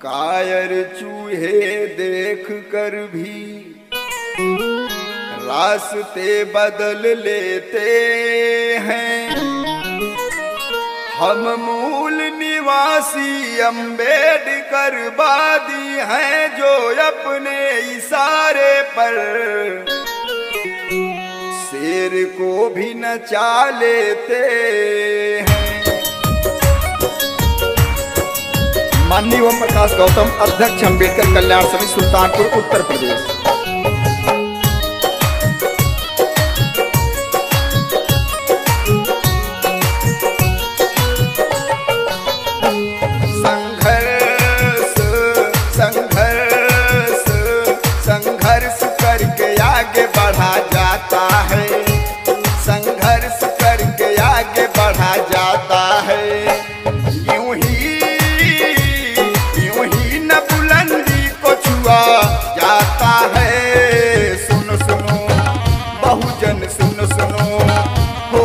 कायर चूहे देख कर भी रास्ते बदल लेते हैं। हम मूल निवासी अम्बेडकर वादी हैं जो अपने इशारे पर शेर को भी नचा लेते हैं। माननीय ओम प्रकाश गौतम, अध्यक्ष अम्बेडकर कल्याण समिति, सुल्तानपुर, उत्तर प्रदेश। संघर्ष करके आगे बढ़ा जाता है, संघर्ष करके आगे बढ़ा जाता है। यूं ही न बुलंदी को छुआ जाता है। सुनो सुनो बहुजन सुनो सुनो, हो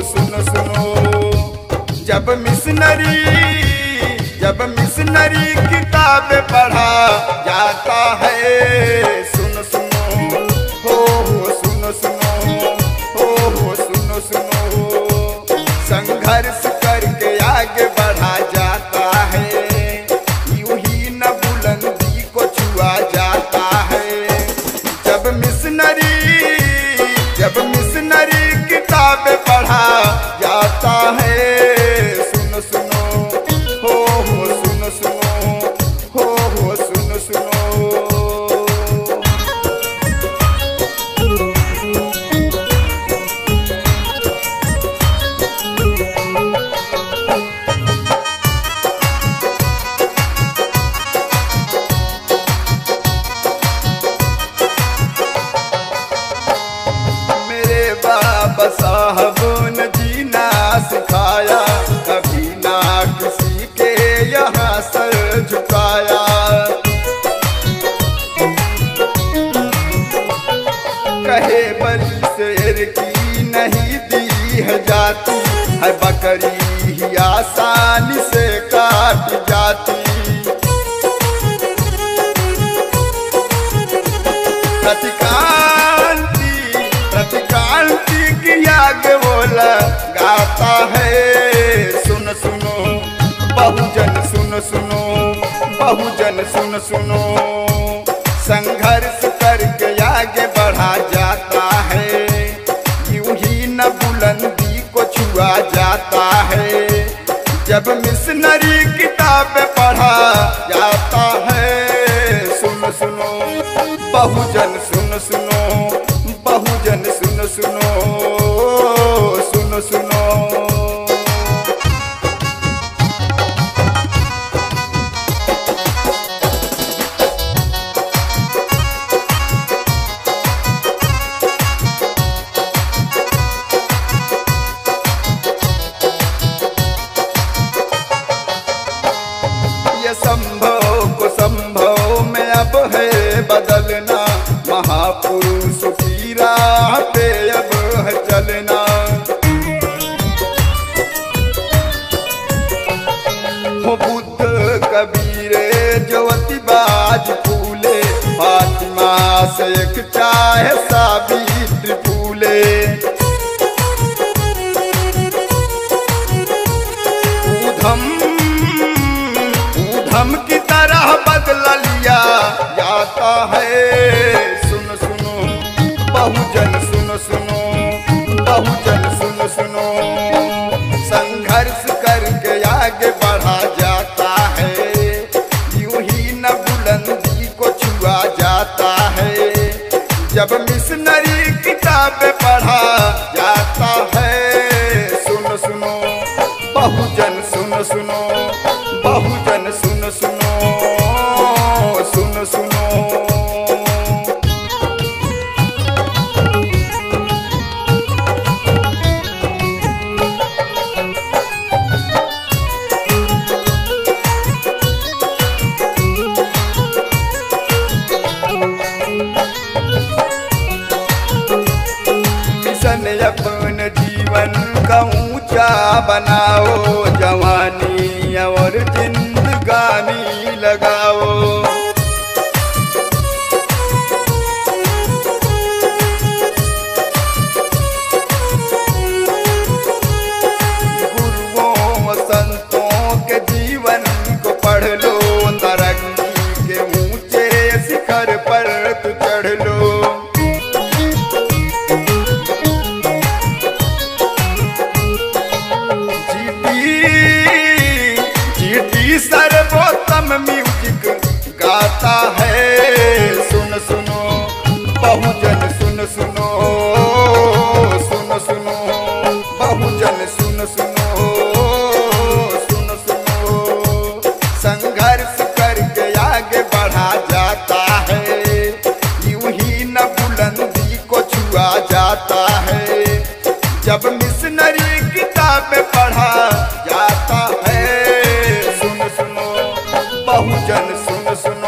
सुनो सुनो। जब मिशनरी किताबें पढ़ा जाता है। सुनो सुनो हो सुनो सुनो, हो सुनो सुनो। संघर्ष करके आगे बढ़ा जाता है। यूं ही न बुलंदी को छुआ जाता है। जब मिशनरी किताबें पढ़ा जाता है। सुनो सुनो हो सुनो सुनो, हो सुनो सुनो। मेरे बाबा साहब ने जीना सिखाया, कभी ना किसी के यहाँ सर झुकाया। कहे बलि शेर की नहीं दी है जाती, है बकरी ही आसानी से काट जाती। प्रतिकांति की आग वो लगाता है। सुनो सुनो बहुजन सुनो सुनो, बहुजन सुनो सुनो। संघर्ष करके आगे बढ़ा जाता है। यूं ही न बुलंदी को छुआ जाता है। जब मिशनरी किताबें पढ़ा जाता है। सुनो सुनो बहुजन सुनो सुनो, बहुजन सुनो सुनो, सुनो सुनो। ये संभव को संभव में अब है बदलना, महापुरुष की राह पे अब है चलना। हो बुद्ध कबीर ज्योतिबाज फूले, फातिमा से एक चाहे सावित्री फूले। ऊधम की तरह बदल लिया जाता है। सुनो सुनो बहुजन सुनो सुनो, बहुजन सुनो सुनो। संघर्ष करके आगे बढ़ा जाता है। यूं ही न बुलंदी को छुआ जाता है। जब मिशनरी किताबें पढ़ा जाता है। सुनो सुनो बहुजन सुनो सुनो, बहुजन सुनो सुनो, सुनो सुनो। मिशन अपन जीवन का ऊंचा बनाओ, जवानी और जिंदगानी लगा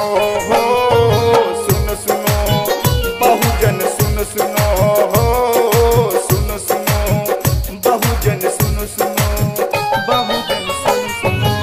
हो, सुन सुनो बहुजन सुन सुनो हो, सुन सुनो बहुजन सुन सुनो, बहुजन सुन सुनो।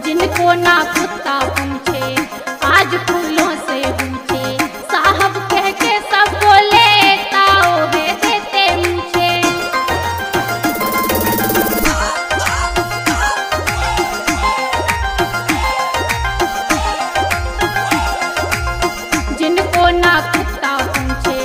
जिनको ना कुत्ता पूछे आज फूलों से पूछे, साहब कह के सब बोले ताओ है देते मुझे। जिनको ना कुत्ता पूछे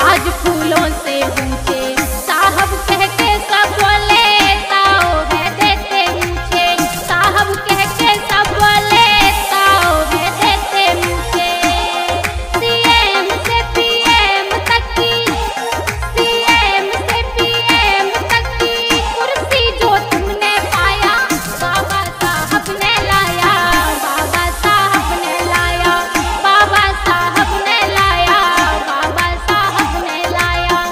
आज फूलों से पूछे, साहब कह के सब बोले ताओ है देते मुझे, साहब कह के सब बोले ताओ है देते मुझे। सीएम से पीएम तक की, सीएम से पीएम तक की कुर्सी जो तुमने पाया, बाबा साहब ने लाया, बाबा साहब ने लाया, बाबा साहब ने लाया, बाबा साहब ने लाया।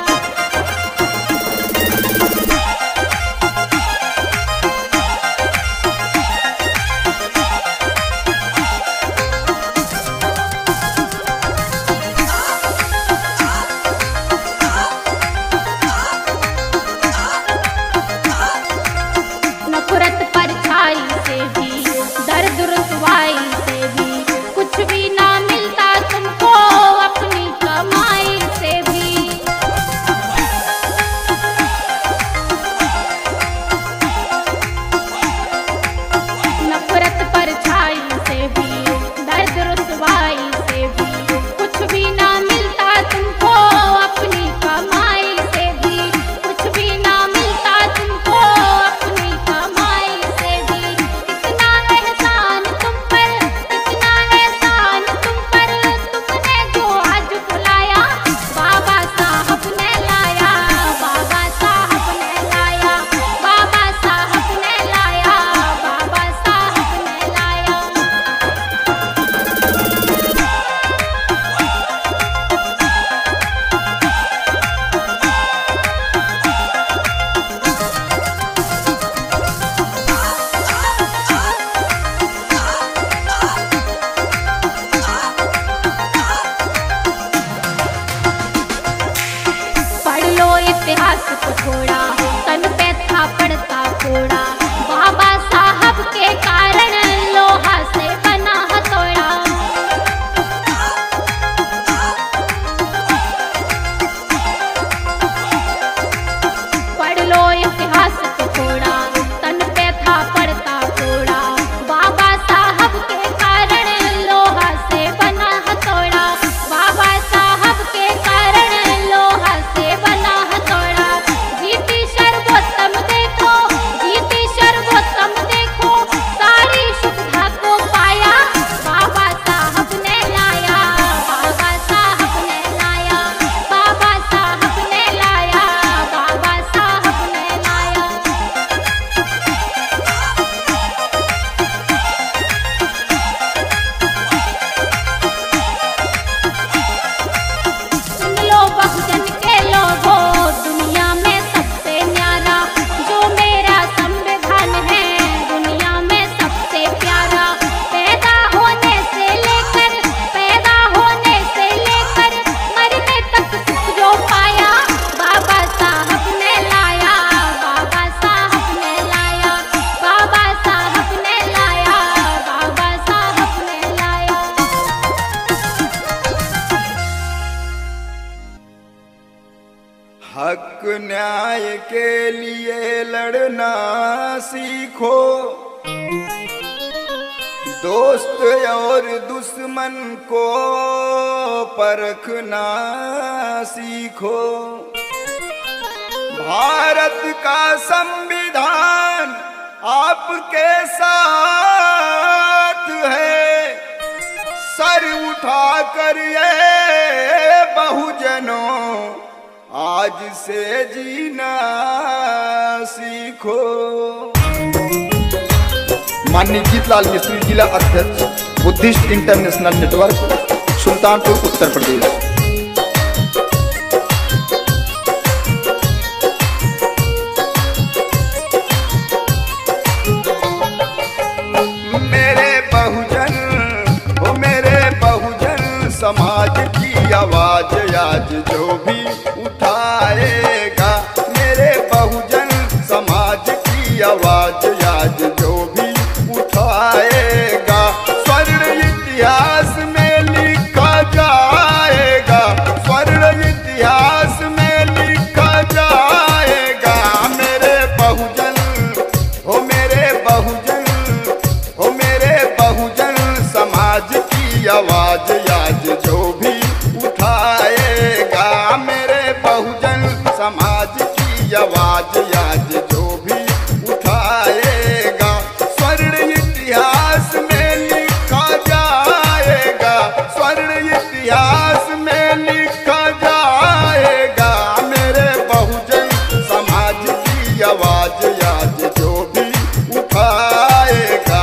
नफरत परछाई से भी, दर्द रुसवाई से भी, कुछ भी ना मिलता तुमको अपनी कमाई से भी। नफरत परछाई से भी, दर्द रुसवाई से भी, कुछ भी ना मिलता तुमको अपनी कमाई से भी, कुछ भी ना मिलता तुमको अपनी कमाई से भी। कितना एहसान तुम पर, कितना एहसान तुम पर, तुमने जो आज बुलाया, बाबा साहब ने लाया, बाबा साहब ने लाया, बाबा साहब ने लाया, बाबा साहब ने लाया। पढ़ लो इतिहास को थोड़ा, तन पे था पड़ता फोड़ा, बाबा साहब के कारण लोहा से बना हथौड़ा। पढ़ लो इतिहास को थोड़ा, तन पे था पड़ता फोड़ा, बाबा साहब के कारण लोहा से बना हथौड़ा, बाबा साहब के कारण लोहा से बना हथौड़ा। जीती हक न्याय के लिए लड़ना सीखो, दोस्त और दुश्मन को परखना सीखो। भारत का संविधान आपके साथ है, सर उठा कर ये बहुजनों आज से जीना सीखो। माननीय जीतलाल मिस्त्री, जिला अध्यक्ष, Buddhist international network, Sultanpur, Uttar Pradesh. समाज की आवाज आज जो भी उठाएगा, मेरे बहुजन समाज की आवाज आज जो भी उठाएगा, स्वर्ण इतिहास में लिखा जाएगा, स्वर्ण इतिहास में लिखा जाएगा। मेरे बहुजन, हो मेरे बहुजन, हो मेरे बहुजन समाज की आवाज आज जो भी उठाएगा, मेरे बहुजन समाज की आवाज आज जो भी उठाएगा, स्वर्ण इतिहास में लिखा जाएगा, स्वर्ण इतिहास में लिखा जाएगा, मेरे बहुजन समाज की आवाज आज जो भी उठाएगा।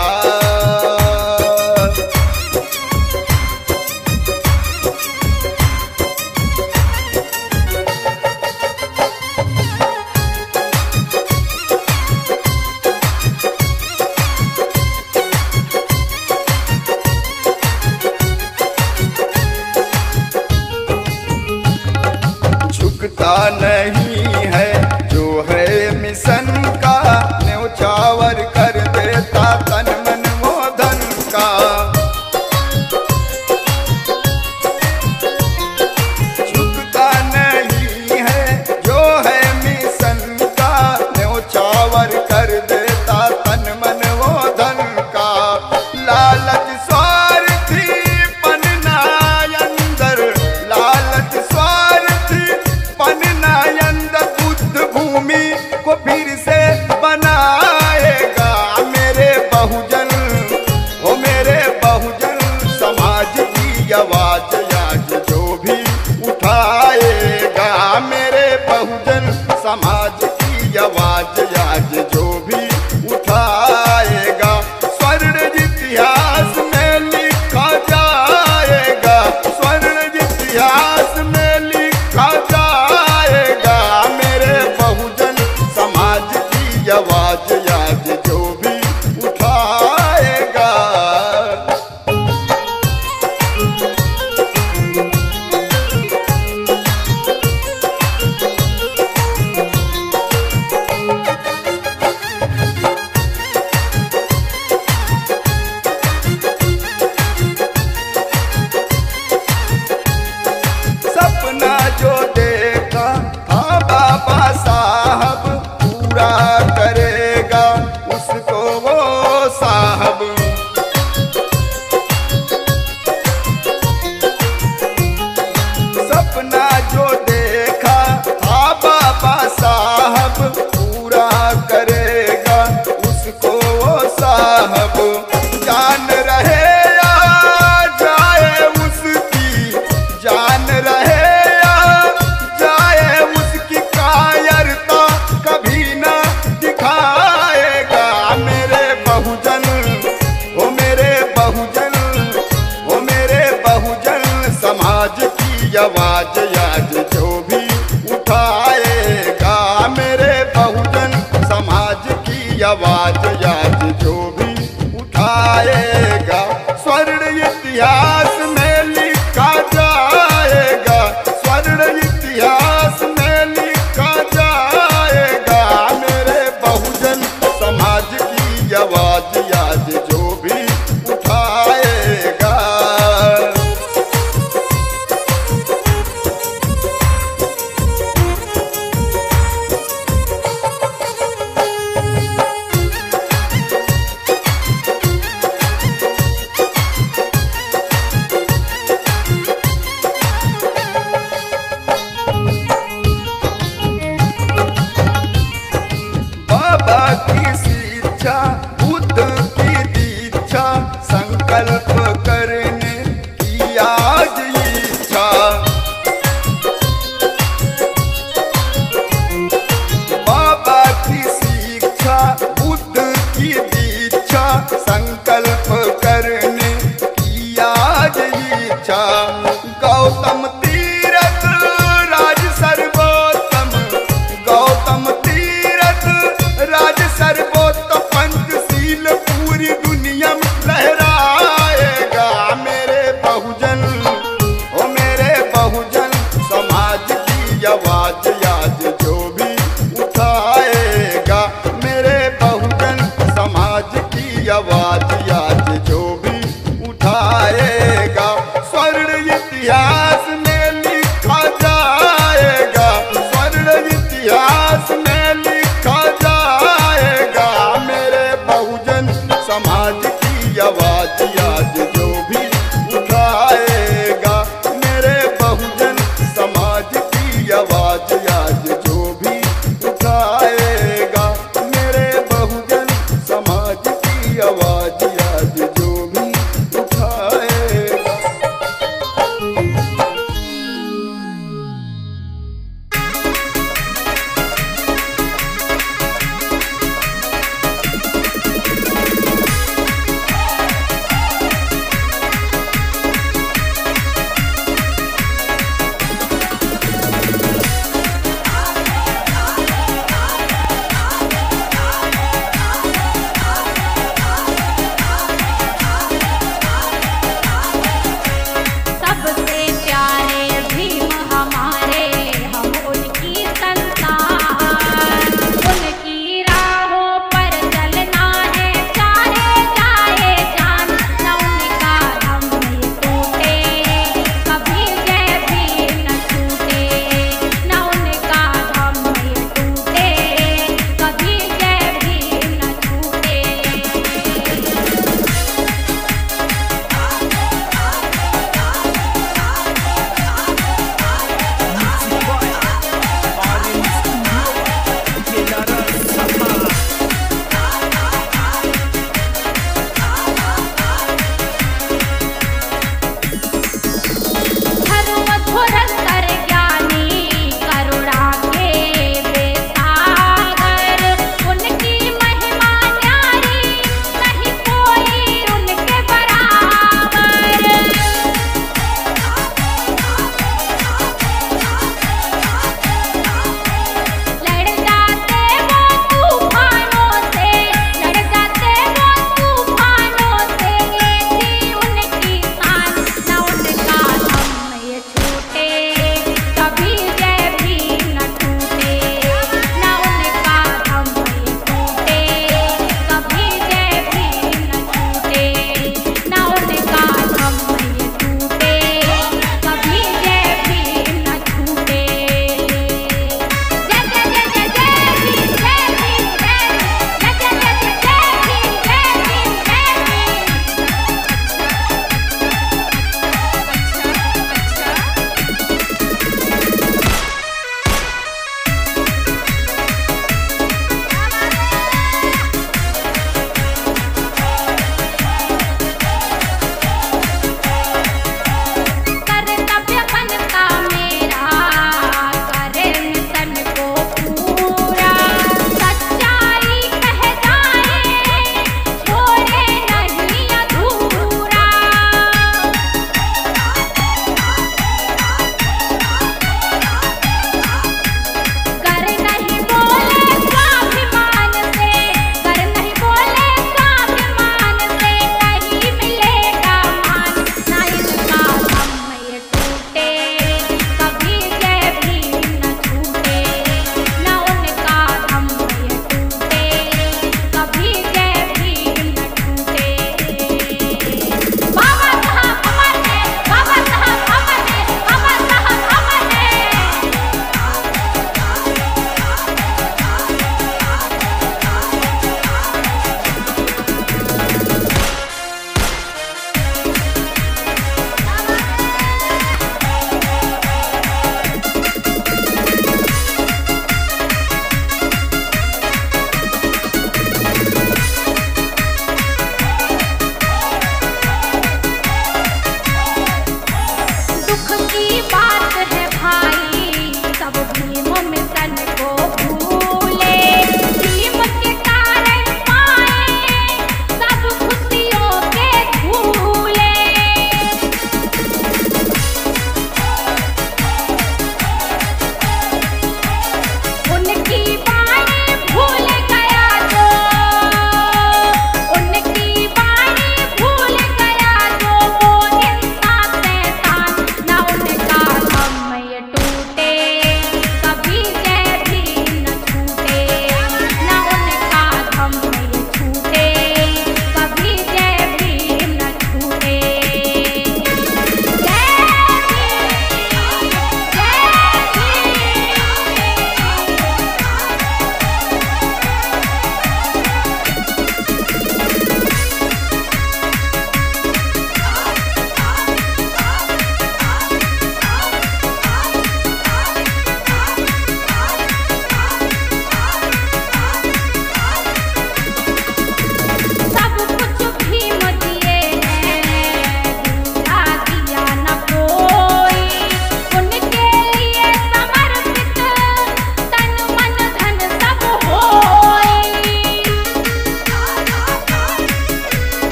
नहीं है जो है मिशन का, न्यौछावर कर देता तन मन वो धन का। झुकता नहीं है जो है मिशन का, न्यौछावर कर देता तन मन वो धन का। लालच स्वार्थी पन्ना अंदर, लालच स्वार्थी पन्ना अंदर, बुद्ध भूमि को फिर से बनाएगा, मेरे बहुजन, हो मेरे बहुजन समाज की आवाज आज जो भी उठाएगा, मेरे बहुजन समाज की आवाज आज जो भी उठाएगा, स्वर्ण इतिहास में लिखा जाएगा, स्वर्ण इतिहास में लिखा जाएगा, मेरे बहुजन समाज की आवाज आज जो भी उठाएगा। सपना जो देखा था बाबा साहब पूरा करेगा उसको वो साहब। सपना जो देखा था बाबा साहब पूरा करेगा उसको वो साहब। जान रहे या जाए उसकी, जान रहे या जाए उसकी कायरता कभी ना दिखाएगा, मेरे बहुजन, हो मेरे बहुजन, हो मेरे बहुजन समाज की आवाज आज जो भी उठाएगा, मेरे बहुजन समाज की आवाज आज जो भी उठाएगा, स्वर्ण इतिहास में लिखा जाएगा, स्वर्ण इतिहास में लिखा जाएगा, मेरे बहुजन समाज की आवाज आज जो भी उठाएगा। परीक्षा। गौतम तीरथ राज सर्वोत्तम, गौतम तीरथ राज सर्वोत्तम, पंचशील पूरी दुनिया में लहराएगा। मेरे बहुजन, ओ मेरे बहुजन समाज की आवाज आज जो भी उठाएगा। मेरे बहुजन समाज की आवाज आज जो भी उठाएगा। स्वर्ण इतिहास में लिखा जाएगा, स्वर्ण इतिहास में लिखा जाएगा। मेरे बहुजन समाज की आवाज आज जो भी उठाएगा। मेरे बहुजन समाज की आवाज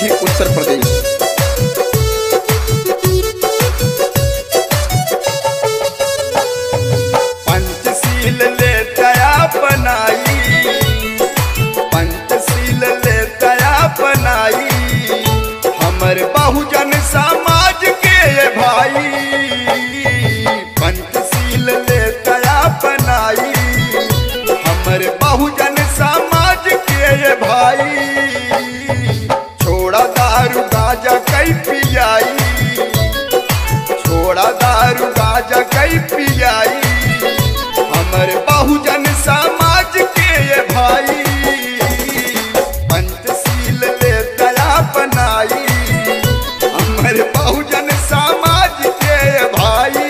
कटनी उत्तर प्रदेश। पंचशील लेता अपनाई, पंचशील लेता अपनाई, हमर बहुजन समाज के ये भाई। पंचशील लेता अपनाई, हमर बहुजन समाज के ये भाई। छोड़ा दारू गाजा कई पियाई, छोड़ा दारू गाजा कई पियाई, हमर बहुजन समाज के ये भाई। पंचशील लेता अपनाई, हमर बहुजन समाज के ये भाई।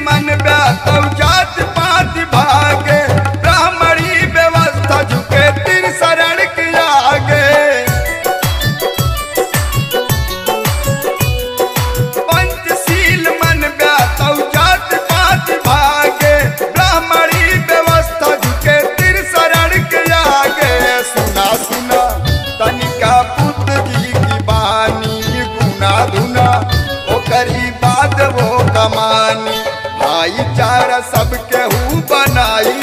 मन व्यातव जात पात भागे, ब्राह्मणी व्यवस्था झुके तिर शरण के आगे। पंचशील मन व्यातव जात पात भागे, ब्राह्मणी व्यवस्था झुके तिर शरण के आगे। सुना सुना तनिका पुत्र जी की बानी, गुना धुना ओकरी बात वो कमानी। भाईचारा सबके हूँ बनाई,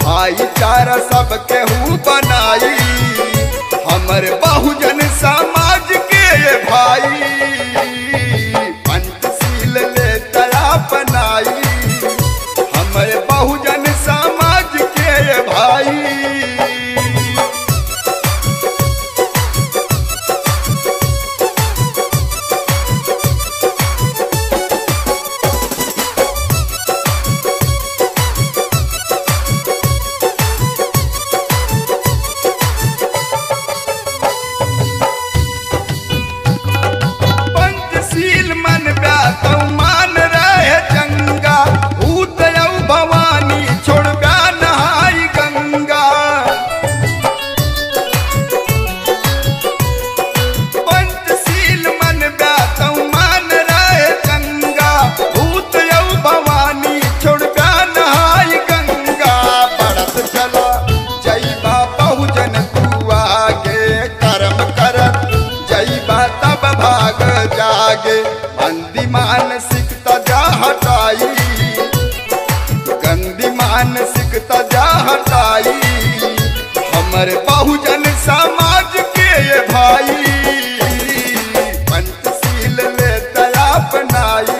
भाईचारा सबके हूँ बनाई, हमर बहुजन समाज के ये भाई। पंचशील लेता अपनाई, हमर बहुजन समाज के ये भाई। मान रहे चंगा, भूत भवानी छोड़ नहाई गंगा। पंचशील मन व्यातव मान रहे चंगा, भूत भवानी छोड़ नहाई गंगा। बढ़त चला जैबा बहुजन तू आगे, कर्म करत जैबा तब भाग जागे। गंदी मानसिकता जा हटाई, गंदी मानसिकता जा हटाई, हमर बहुजन समाज के ये भाई। पंचशील लेता अपनाई,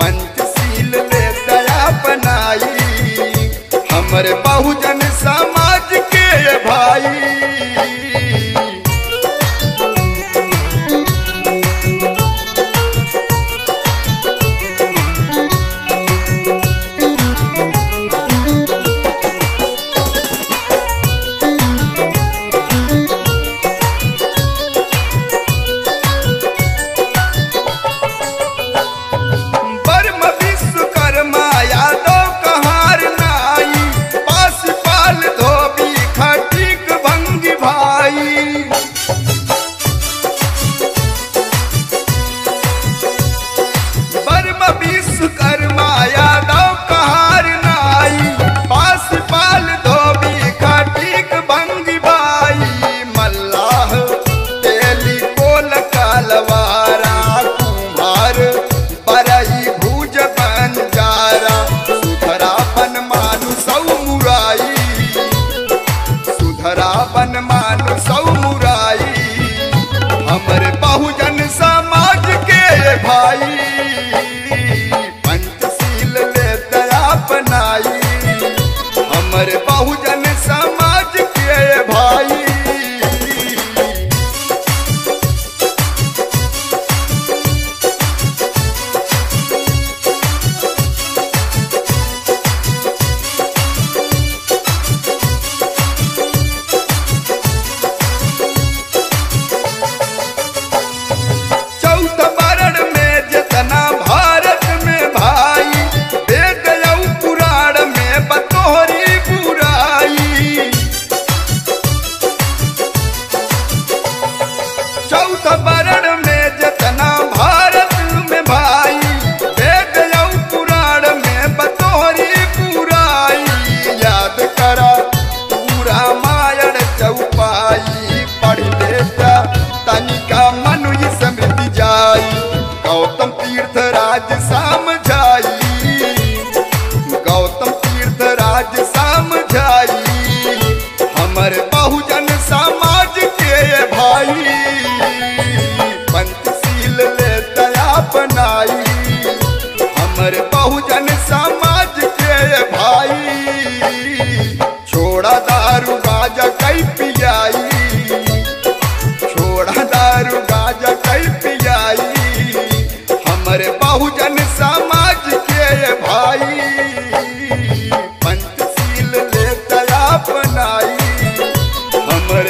पंचशील लेता अपनाई, हमर बहुजन समाज के ये भाई। विश्वकर्मा यादव कहार नाई, पास पाल धोबी खटीक भंगी बाई। मल्लाह तेली कोल कालवारा, कुम्हार बरई भूज बंजारा। सुधरा बन मानु सौ मुराई, सुधरा बन मानु सौ मुराई, हमर बहुजन समाज के भाई। पंचशील लेता अपनाई, हमर बहुजन समाज के भाई। समाज के भाई पंचशील लेता अपनाई। हमर बहुजन समाज के भाई छोड़ा दारू गाजा कई पियाई, छोड़ा दारू गाजा कई पियाई। हमर बहुजन समाज के भाई पंचशील लेता अपनाई। हमर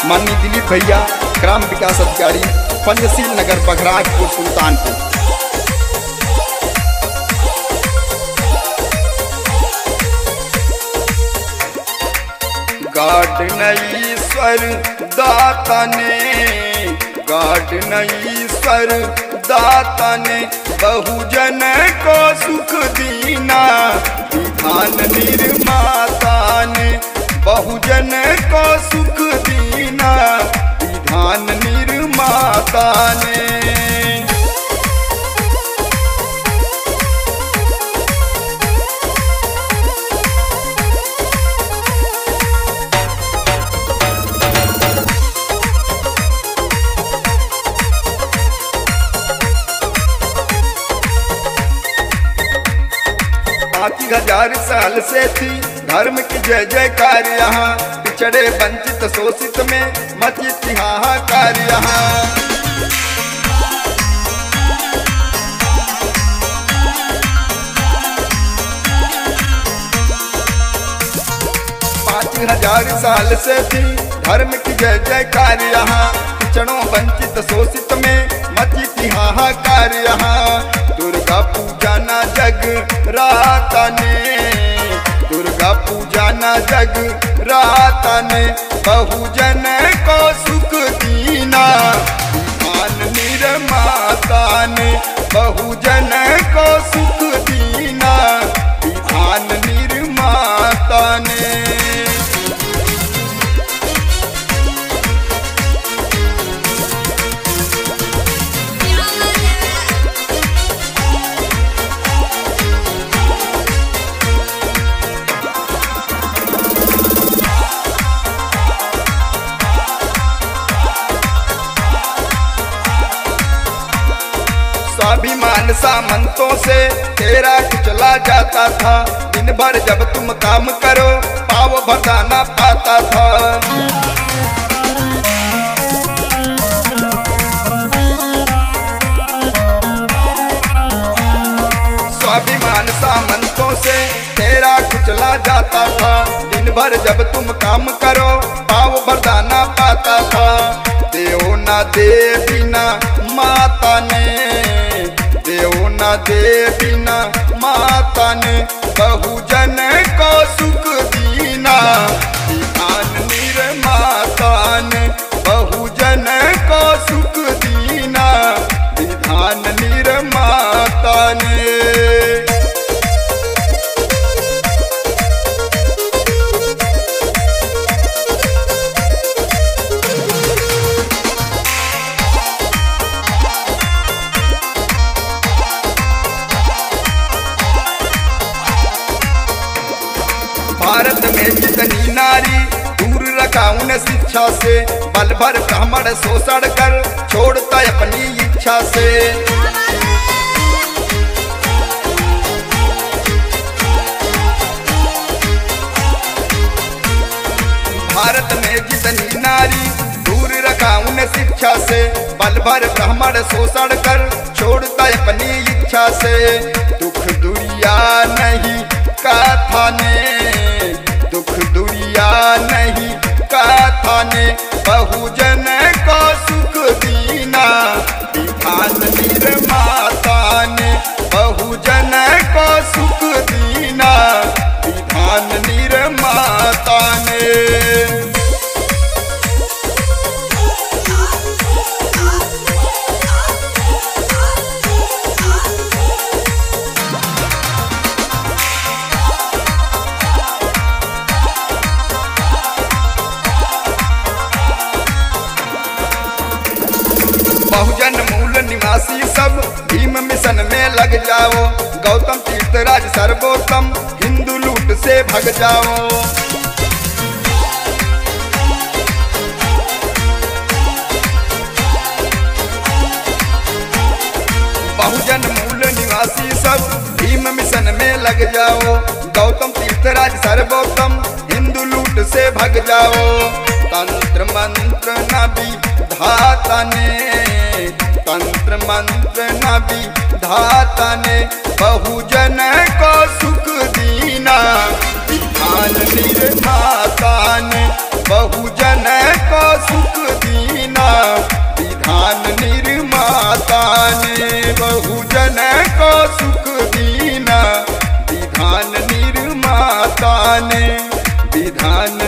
माननीय दिलीप भैया, ग्राम विकास अधिकारी, पंचशील नगर, बघराजपुर, सुल्तानपुर। गार्डनईश्वर दाता ने, गार्डनईश्वर दाता ने बहुजन को सुख दीना। विधान निर्माता ने बहुजन को सुख दीना। विधान निर्माता ने। पाँच हजार साल से थी धर्म की जय जयकार यहाँ। पिछड़े वंचित शोषित में मची थी हाहाकार यहाँ। 5000 साल से थी धर्म की जय जयकार यहाँ। पिछड़ों वंचित शोषित में मची थी हाहाकार यहाँ। दुर्गा पूजा ना जग राता ने, दुर्गा पूजा ना जग राता ने बहुजन को सुख दीना। विधान निर्माता ने बहुजन को सुख दीना। विधान निर्माता ने। स्वाभिमान सामंतों से तेरा कुचला जाता था। दिन भर जब तुम काम करो पाव भरदाना पाता था। स्वाभिमान सामंतों से तेरा कुचला जाता था। दिन भर जब तुम काम करो पाव भरदाना पाता था। देव ना देवी ना माता ने, देव ना देवी ना माता ने बहुजन को सुख दीना। विधान निर्माता ने बहुजन को सुख दीना। विधान निर्माता ने। भारत में जितनी नारी दूर रखा उन्हें शिक्षा से। बल भर ब्राह्मण शोषण कर छोड़ता अपनी इच्छा से। भारत में जितनी नारी दूर रखा उन्हें शिक्षा से। बल भर ब्राह्मण शोषण कर छोड़ता अपनी इच्छा से। दुख दुरिया नहीं कथा ने, दुख दुरिया नहीं कथा ने बहुजन को सुख दीना। विधान निर्माता ने बहुजन को सुख दीना। विधान निर्माता ने। बहुजन मूल निवासी सब भीम मिशन में लग जाओ। गौतम तीर्थराज सर्वोत्तम हिंदू लूट से भग जाओ। बहुजन मूल निवासी सब भीम मिशन में लग जाओ। गौतम तीर्थराज सर्वोत्तम हिंदू लूट से भग जाओ। तंत्र मंत्र नबी धाता ने, तंत्र मंत्र नबी धाता ने बहुजन को सुख दीना। विधान निर्माता ने बहुजन को सुख ताने विधान